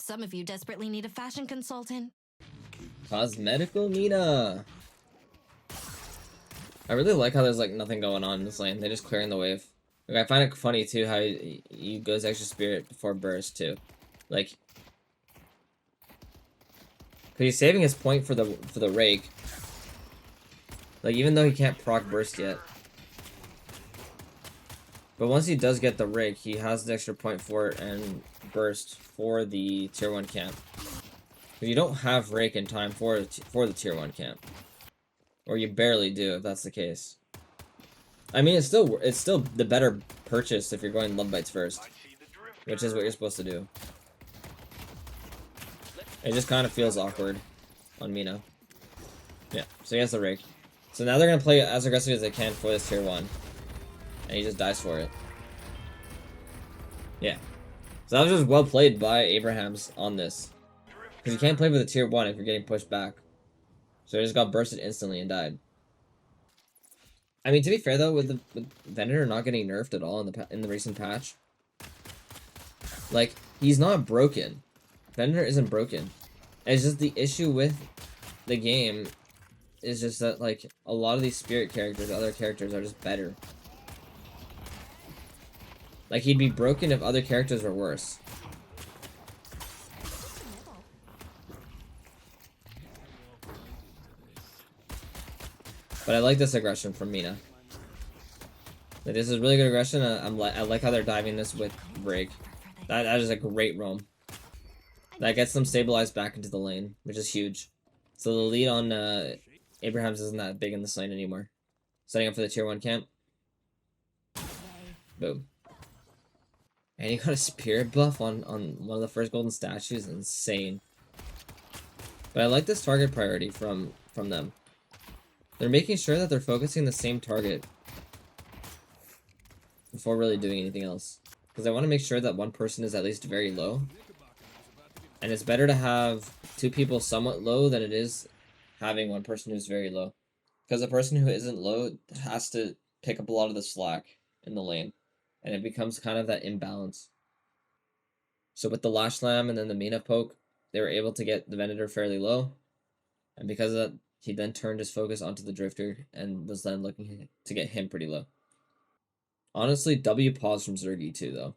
Some of you desperately need a fashion consultant. Cosmetical Mina. I really like how there's like nothing going on in this lane. They're just clearing the wave. Like, I find it funny too how he goes extra spirit before burst too. Like, cause he's saving his point for the rake. Like, even though he can't proc burst yet. But once he does get the rake, he has the extra point for it and burst for the tier 1 camp. But you don't have rake in time for the tier 1 camp. Or you barely do, if that's the case. I mean, it's still the better purchase if you're going Love Bites first. Which is what you're supposed to do. It just kind of feels awkward on Mina. Yeah, so he has the rake. So now they're going to play as aggressively as they can for this tier 1. And he just dies for it. Yeah. So that was just well played by Abrahams on this. Because you can't play for the tier 1 if you're getting pushed back. So he just got bursted instantly and died. I mean, to be fair though, with Venator not getting nerfed at all in the recent patch, like, he's not broken. Venator isn't broken. It's just the issue with the game is just that, like, a lot of these spirit characters, other characters, are just better. Like, he'd be broken if other characters were worse. But I like this aggression from Mina. Like, this is really good aggression. I like how they're diving this with break. That is a great roam. That gets them stabilized back into the lane, which is huge. So the lead on Abrahams isn't that big in this lane anymore. Setting up for the tier 1 camp. Boom. And he got a spirit buff on one of the first golden statues. Insane. But I like this target priority from them. They're making sure that they're focusing the same target before really doing anything else. Because I want to make sure that one person is at least very low. And it's better to have 2 people somewhat low than it is having one person who's very low. Because the person who isn't low has to pick up a lot of the slack in the lane. And it becomes kind of that imbalance. So with the Lash Slam and then the Mina poke, they were able to get the Venator fairly low. And because of that, he then turned his focus onto the Drifter and was then looking to get him pretty low. Honestly, W pause from Zergy too, though.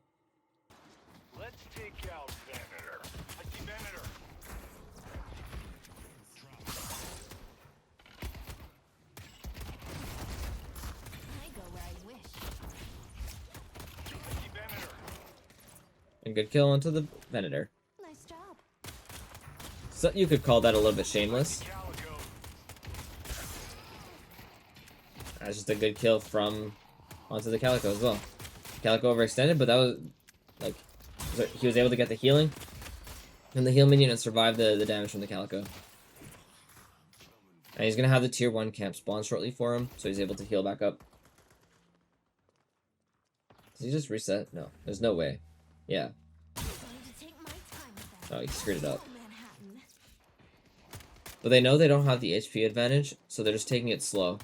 Let's take out Venator. I see Venator. I go where I wish. I see Venator. And good kill onto the Venator. Nice job. So you could call that a little bit shameless. Calico. That's just a good kill from onto the Calico as well. Calico overextended, but that was like he was able to get the healing and the heal minion and survive the damage from the Calico. And he's gonna have the tier 1 camp spawn shortly for him, so he's able to heal back up. Does he just reset? No, there's no way. Yeah. Oh, he screwed it up. But they know they don't have the HP advantage, so they're just taking it slow.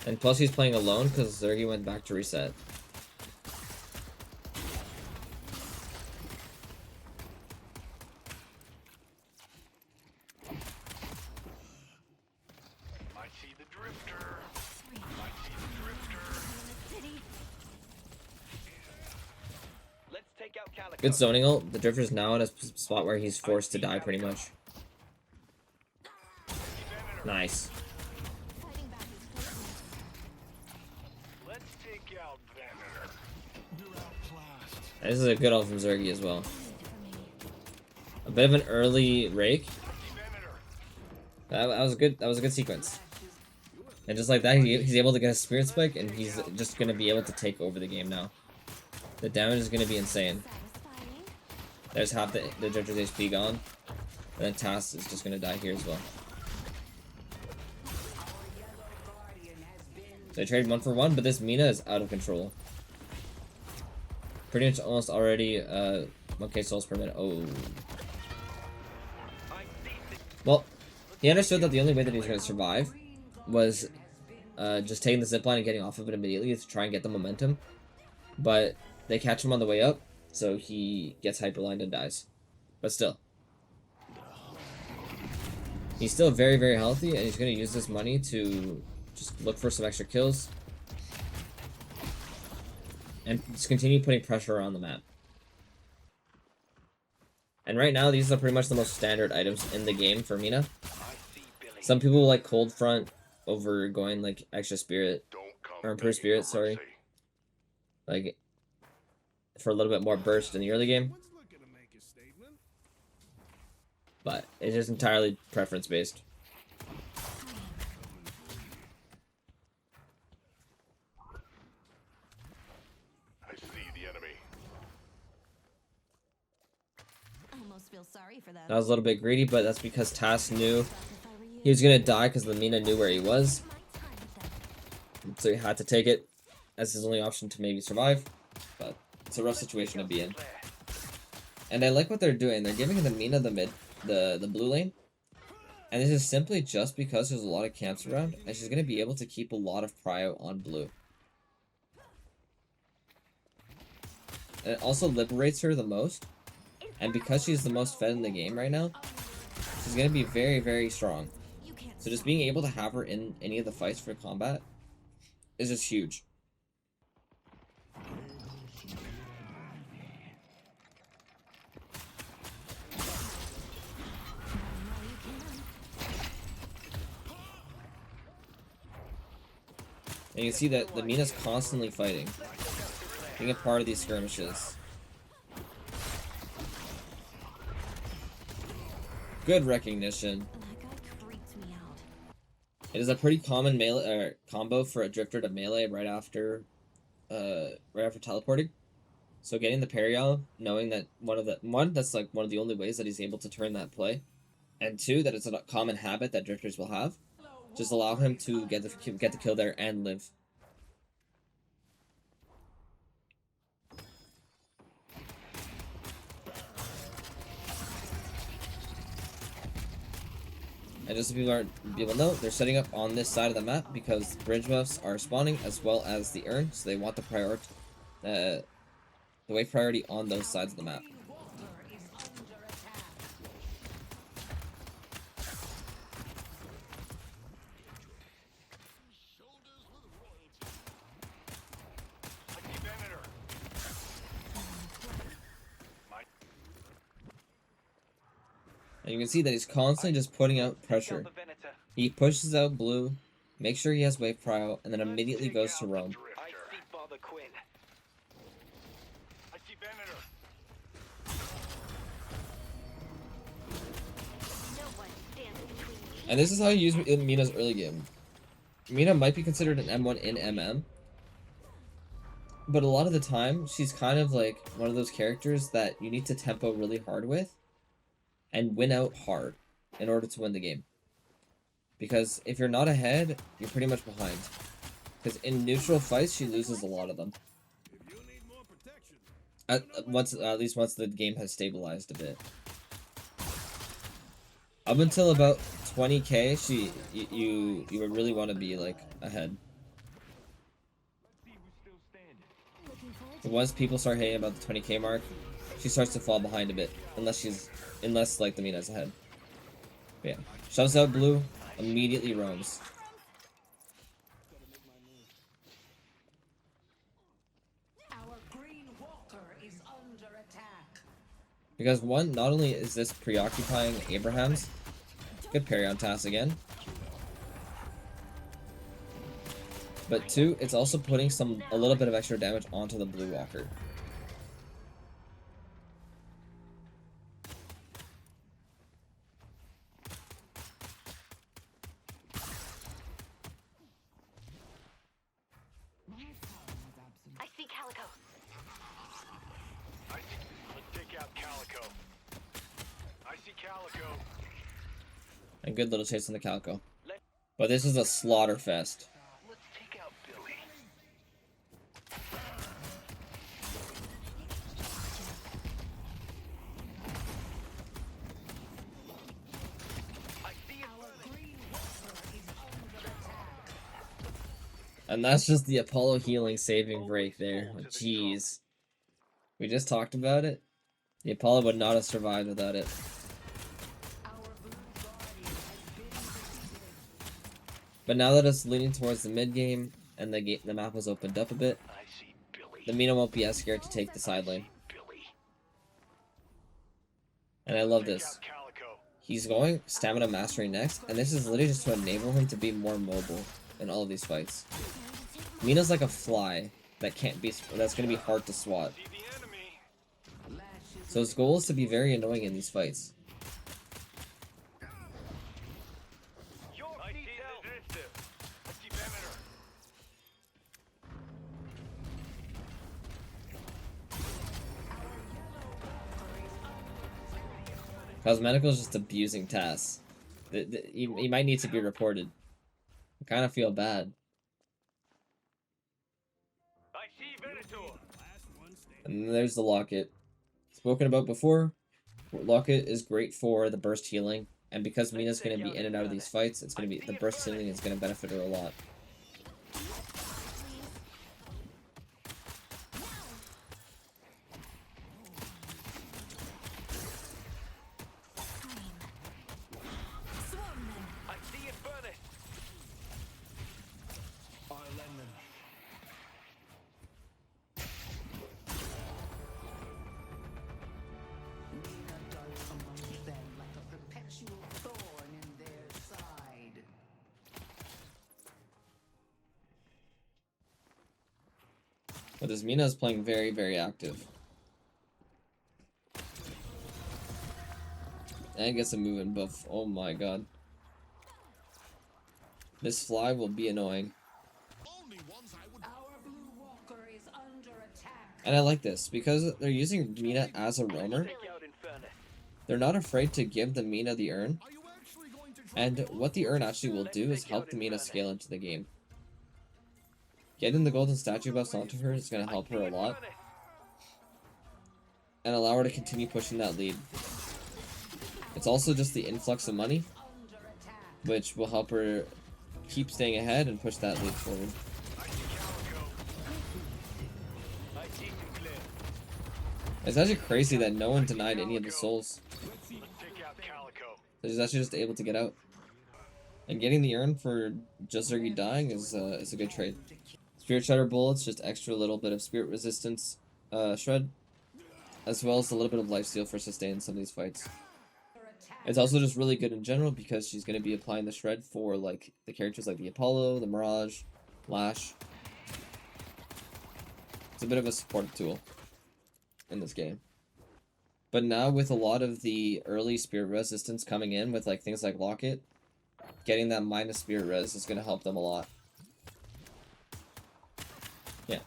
And plus he's playing alone because Zergy went back to reset. I see the Drifter. I see the Drifter. Let's take out Calico. Good zoning ult. The Drifter's now in a spot where he's forced to die pretty much. Nice. Let's take out Venator. You're outclassed. This is a good ult from Zergy as well. A bit of an early rake. That was good. That was a good sequence. And just like that, he's able to get a spirit spike, and he's just gonna be able to take over the game now. The damage is gonna be insane. There's half the Drifter's HP gone, and then Tass is just gonna die here as well. So I traded 1 for 1, but this Mina is out of control. Pretty much almost already 1k souls per minute. Oh. Well, he understood that the only way that he was going to survive was just taking the zipline and getting off of it immediately to try and get the momentum. But they catch him on the way up, so he gets hyperlined and dies. But still. He's still very, very healthy, and he's going to use this money to just look for some extra kills. And just continue putting pressure on the map. And right now, these are pretty much the most standard items in the game for Mina. Some people like Cold Front over going like extra spirit, or improved spirit, sorry. Like, for a little bit more burst in the early game. But it's just entirely preference based. I see the enemy. Almost feel sorry for that. That was a little bit greedy, but that's because Tass knew he was gonna die because the Mina knew where he was. So he had to take it as his only option to maybe survive. But it's a rough situation to be in. And I like what they're doing. They're giving the Mina the blue lane. And this is simply just because there's a lot of camps around, and she's going to be able to keep a lot of prio on blue. And it also liberates her the most. And because she's the most fed in the game right now, she's going to be very, very strong. So just being able to have her in any of the fights for combat is just huge. And you can see that the Mina's constantly fighting, being a part of these skirmishes. Good recognition. It is a pretty common melee combo for a drifter to melee right after teleporting. So getting the parry out, knowing that that's like one of the only ways that he's able to turn that play, and two, that it's a common habit that drifters will have. Just allow him to get the kill there and live. And just so people know, they're setting up on this side of the map because bridge buffs are spawning as well as the urn, so they want the wave priority on those sides of the map. And you can see that he's constantly just putting out pressure. He pushes out blue, makes sure he has wave prio, and then immediately goes to roam. And this is how you use in Mina's early game. Mina might be considered an M1 in MM, but a lot of the time, she's kind of like one of those characters that you need to tempo really hard with and win out hard in order to win the game. Because if you're not ahead, you're pretty much behind. Because in neutral fights, she loses a lot of them. At least once the game has stabilized a bit. Up until about 20k, you would really want to be like ahead. But once people start hating about the 20k mark, she starts to fall behind a bit, unless like the Mina's ahead. But yeah, shoves out blue, immediately roams. Because one, not only is this preoccupying Abraham's, good parry on Tass again, but two, it's also putting a little bit of extra damage onto the blue walker. I see Calico. Take out Calico. I see Calico. And good little chase on the Calico. But this is a slaughter fest. Let's take out Billy. And that's just the Apollo healing saving break there. Jeez. We just talked about it. The Apollo would not have survived without it. But now that it's leaning towards the mid game and the map was opened up a bit, I see Billy. the Mina won't be as scared to take the side lane. Billy. And I love Take this. out Calico. He's going Stamina Mastery next, and this is literally just to enable him to be more mobile in all of these fights. Mina's like a fly that's gonna be hard to swat. See the enemy. So his goal is to be very annoying in these fights. I see the I see Venator. Cosmetical is just abusing tasks. He might need to be reported. I kind of feel bad. I see Venator. And then there's the Locket. Spoken about before, Locket is great for the burst healing, and because Mina's going to be in and out of these fights, it's going to be the burst healing is going to benefit her a lot. I see Eternus. Mina darts amongst them like a perpetual thorn in their side. But this Mina is playing very, very active. And gets a move in buff. Oh my god. This fly will be annoying. Our blue walker is under attack. And I like this, because they're using Mina as a roamer. Take out Infernus. They're not afraid to give the Mina the urn. And what the urn actually will do is help the Mina scale into the game. Getting the golden statue buffs onto her is going to help her a lot. And allow her to continue pushing that lead. It's also just the influx of money, which will help her keep staying ahead and push that lead forward. I see Calico. I see Sinclair. It's actually crazy that no one denied any of the souls. Let's take out Calico. They're actually just able to get out. And getting the urn for just Zergy dying is a good trade. Spirit Shredder bullets, just extra little bit of spirit resistance shred, as well as a little bit of lifesteal for sustain in some of these fights. It's also just really good in general because she's going to be applying the shred for like the characters like the Apollo, the Mirage, Lash. It's a bit of a supportive tool in this game. But now with a lot of the early spirit resistance coming in with like things like Locket, getting that minus spirit res is going to help them a lot. Yeah.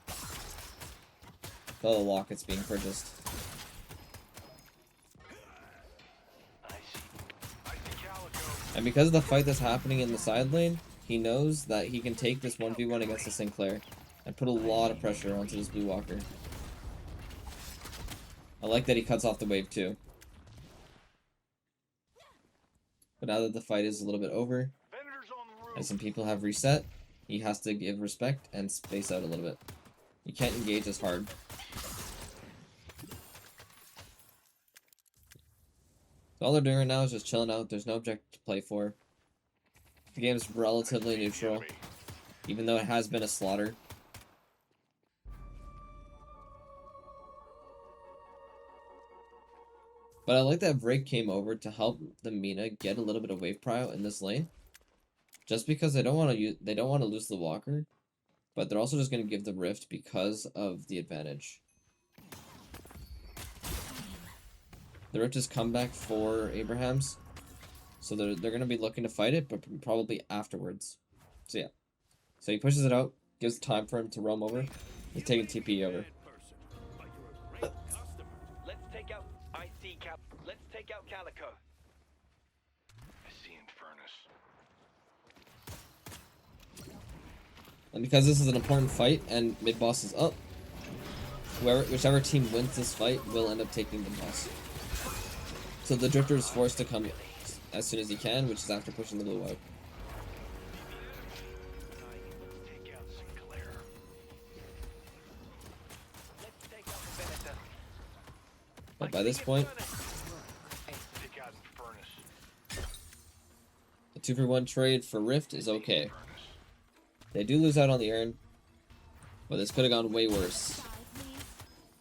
All the Lockets being purchased. I see Calico. And because of the fight that's happening in the side lane, he knows that he can take this 1v1 against the Sinclair and put a lot of pressure onto this Blue Walker. I like that he cuts off the wave too. But now that the fight is a little bit over, Venator's on the roof. and some people have reset, he has to give respect and space out a little bit. You can't engage as hard. So all they're doing right now is just chilling out. There's no objective to play for. The game is relatively neutral, even though it has been a slaughter. But I like that Break came over to help the Mina get a little bit of wave prio in this lane. Just because they don't want to lose the Walker, but they're also just going to give the Rift because of the advantage. The Rift is comeback for Abrahams, so they're going to be looking to fight it, but probably afterwards. So yeah, so he pushes it out, gives time for him to roam over. He's taking TP over. Let's take out Let's take out Calico. I see Infernus. And because this is an important fight and mid boss is up, whichever team wins this fight will end up taking the boss. So the Drifter is forced to come as soon as he can, which is after pushing the blue out. Take out Sinclair. But by this point, Take out Infernus. a 2-for-1 trade for Rift is okay. They do lose out on the urn, but this could have gone way worse.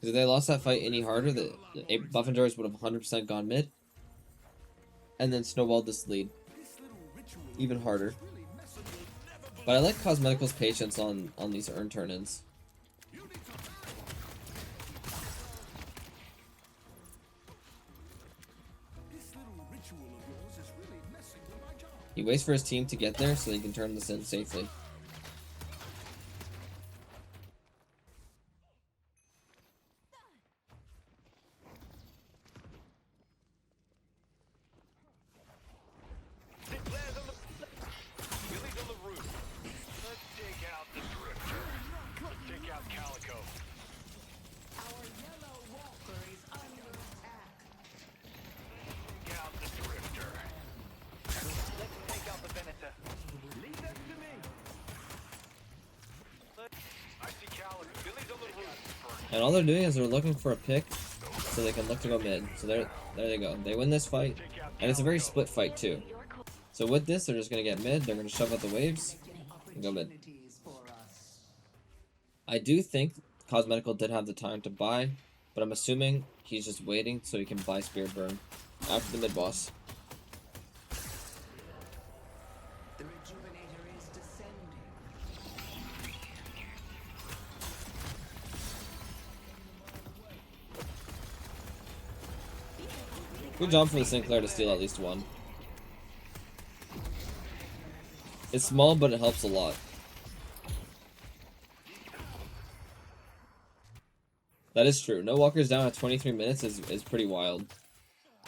Because if they lost that fight any harder, the Buff and Doors would have 100% gone mid. And then snowballed this lead even harder. But I like Cosmetical's patience on these urn turn-ins. He waits for his team to get there so he can turn this in safely. Billy's on the roof. Let's take out the drifter. Let's take out Calico. Our yellow walker is under attack. Take out the drifter. Let's take out the Venetor. Leave that to me. I see Calico. Billy's on the roof. And all they're doing is they're looking for a pick so they can look to go mid. So there they go. They win this fight. And it's a very split fight too. So with this, they're just going to get mid. They're going to shove out the waves and go mid. Opportunities for us. I do think Cosmetical did have the time to buy, but I'm assuming he's just waiting so he can buy Spirit Burn after the mid boss. The rejuvenator is descending. Good job for the Sinclair to steal at least one. It's small, but it helps a lot. That is true. No walkers down at 23 minutes is pretty wild.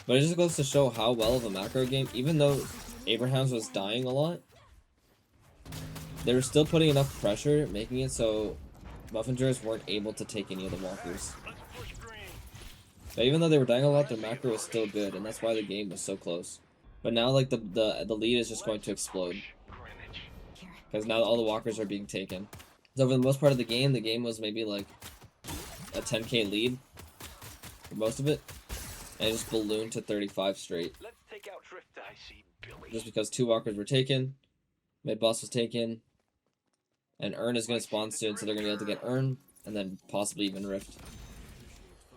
But it just goes to show how well of a macro game, even though Abrahams was dying a lot, they were still putting enough pressure, making it so Buffingers weren't able to take any of the walkers. Let's push green. But even though they were dying a lot, their macro was still good, and that's why the game was so close. But now, like, the lead is just going to explode. Greenwich. Because now all the walkers are being taken. So for the most part of the game was maybe like a 10k lead for most of it. And it just ballooned to 35 straight. Let's take out Drifter. I see Billy. Just because 2 walkers were taken, mid boss was taken, and Urn is going to spawn soon, so they're going to be able to get Urn, and then possibly even Rift.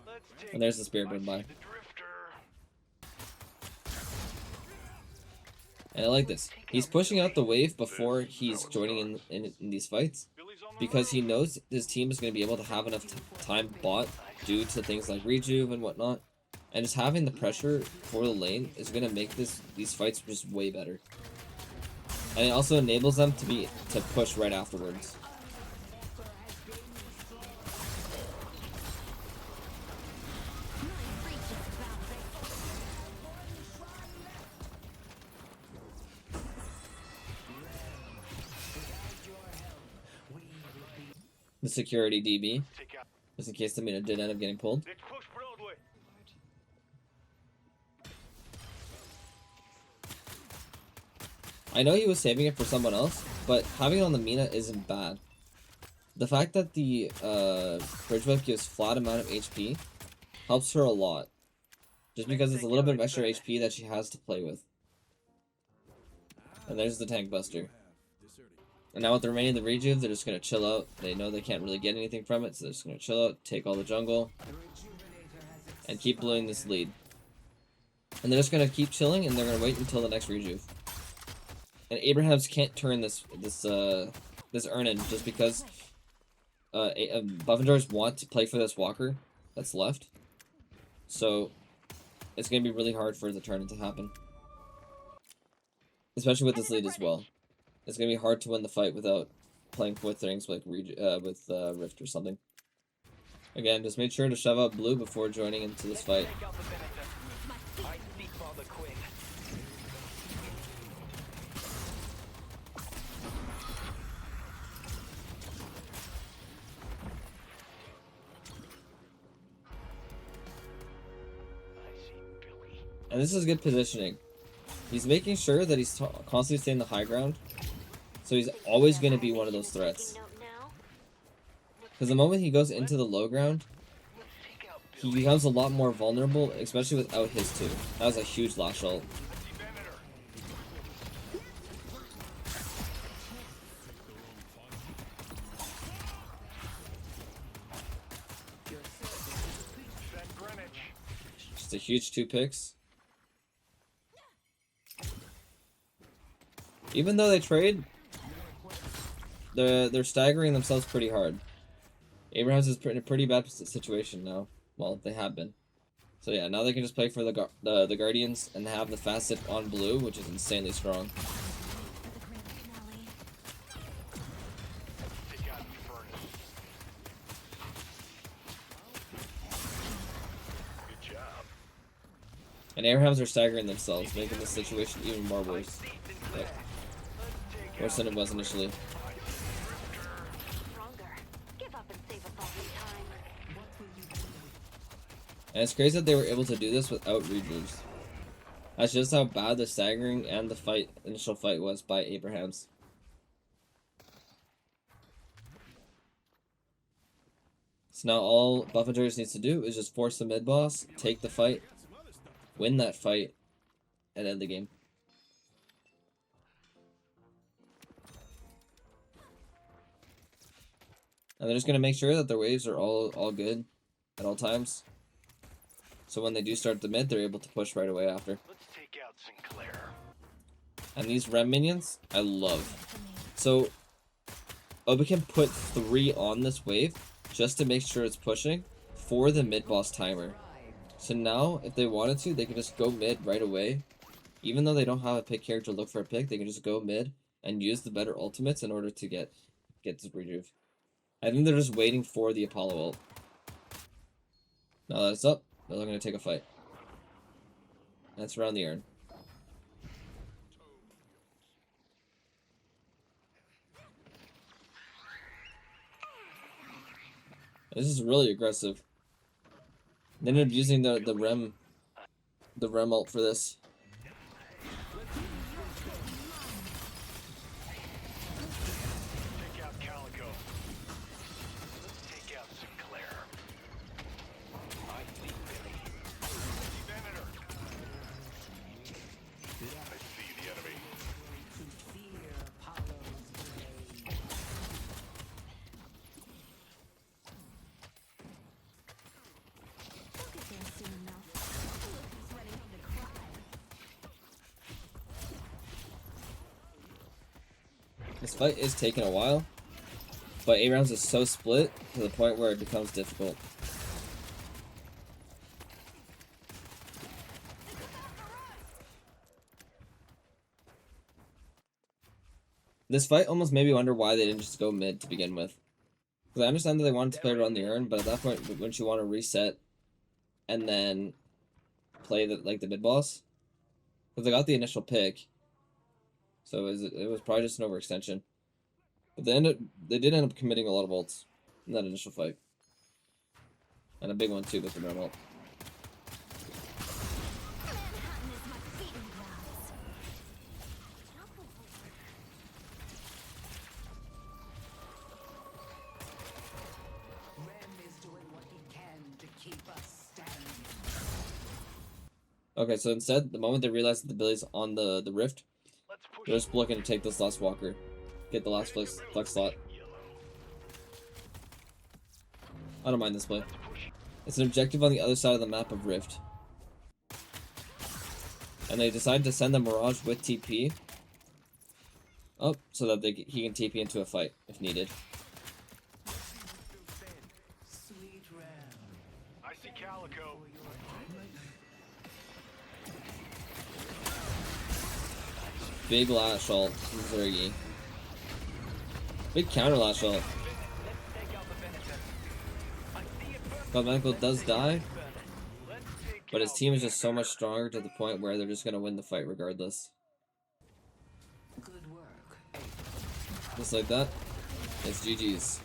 Let's take And there's the Spirit Burn buy. the Drifter. And I like this. He's pushing out the wave before he's joining in these fights, Billy's on the because he roof. knows his team is going to be able to have enough time bought due to things like rejuve and whatnot. And just having the pressure for the lane is going to make these fights just way better. And it also enables them to push right afterwards. The security DB, Take out. just in case the Mina did end up getting pulled. Let's push Broadway. I know he was saving it for someone else, but having it on the Mina isn't bad. The fact that the Bridge Whip gives flat amount of HP helps her a lot. Just because it's a little bit of extra HP that she has to play with. And there's the Tank Buster. And now with the remaining of the rejuve, they're just going to chill out. They know they can't really get anything from it, so they're just going to chill out, take all the jungle, and keep blowing this lead. And they're just going to keep chilling, and they're going to wait until the next rejuve. And Abrahams can't turn this Urn in just because Buffendors want to play for this walker that's left. So it's going to be really hard for the turn to happen. Especially with this lead as well. It's going to be hard to win the fight without playing with things like Rift or something. Again, just make sure to shove out blue before joining into this fight. Take out the Venetor. I speak Father Quinn. I see Billy. And this is good positioning. He's making sure that he's constantly staying the high ground. So he's always going to be one of those threats. Because the moment he goes into the low ground, Let's take out he becomes a lot more vulnerable, especially without his 2. That was a huge lash ult. Just a huge 2 picks. Even though they trade, they're staggering themselves pretty hard. Abrahams is in a pretty bad situation now. Well, they have been. So yeah, now they can just play for the Guardians and have the facet on blue, which is insanely strong. And Abrahams are staggering themselves, making this situation even more worse. Like, worse than it was initially. And it's crazy that they were able to do this without removes. That's just how bad the staggering and the initial fight was by Abrahams. So now all Buffetters needs to do is just force the mid boss, take the fight, win that fight, and end the game. And they're just gonna make sure that their waves are all good at all times. So when they do start the mid, they're able to push right away after. Let's take out Sinclair. And these Rem minions, I love. So Obi can put 3 on this wave just to make sure it's pushing for the mid boss timer. So now, if they wanted to, they can just go mid right away. Even though they don't have a pick character to look for a pick, they can just go mid and use the better ultimates in order to get this rejuve. I think they're just waiting for the Apollo ult. Now that it's up, they're going to take a fight. That's around the urn. This is really aggressive. They ended up using the Rem ult for this. Take out Calico. Let's take out Sinclair. I see Billy. Venator. I see the enemy. To fear Apollo's blade. Don't get there soon enough. Look who's ready to cry. This fight is taking a while, but 8 rounds is so split to the point where it becomes difficult. This fight almost made me wonder why they didn't just go mid to begin with. Because I understand that they wanted to play around the urn, but at that point, wouldn't you want to reset and then play the mid boss? Because they got the initial pick, so it was probably just an overextension. But they did end up committing a lot of ults in that initial fight, and a big one too with the Rem ult. Manhattan is my feeding grounds. Rem is doing what he can to keep us standing. Okay, so instead, the moment they realized that the Billy's on the rift, Let's push. they're just looking to take this last walker, get the last flex slot. I don't mind this play. It's an objective on the other side of the map of Rift. And they decide to send the Mirage with TP up so that he can TP into a fight if needed. Sweet Rem. I see Calico. Big lash ult from Zergy. Big counter lash ult. Cosmetical does die, but his team is just so much stronger to the point where they're just going to win the fight regardless. Good work. Just like that, it's GG's.